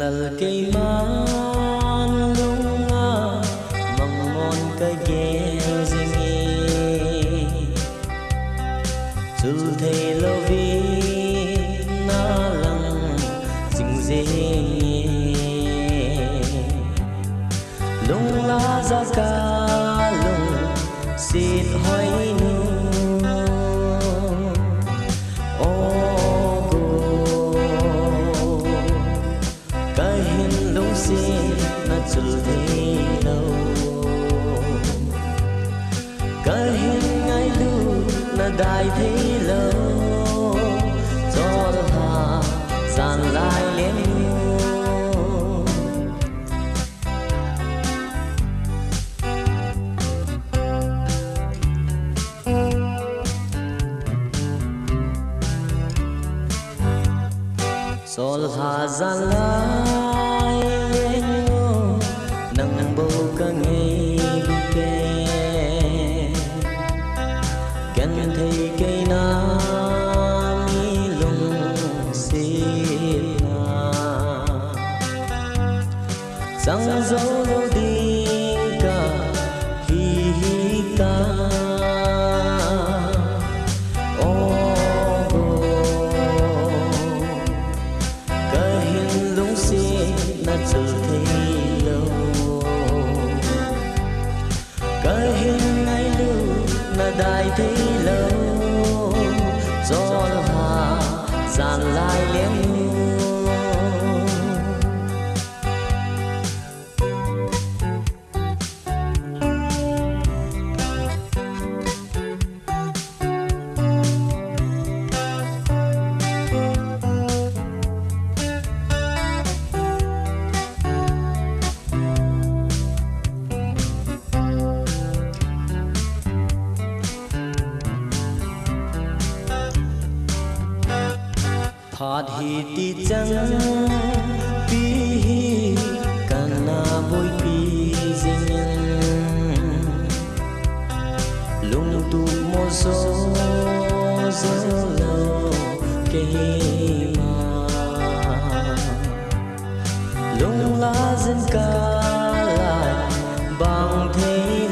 lal cây man lung a mong mon cây ghé zingi chul thei lo vi na lang sing dê lung la za ca lung sit hoi nu na chul thei lo ka hin ngai lu na dai thei lo chol ha san lai len chol ha san lai nang bầu ca nghe kê gan thấy cây na mi lung xịt na sang dấu lâu đi cả hi ca cái hình lung xịt na chữ thấy cái hình ngay lưu na đại thế lâu cho hà dàn lại lên hạt hi ti chăng pi hi kana boy pi zingen lung tu mo so zo lo ke ma lung la zin ka lai bang thei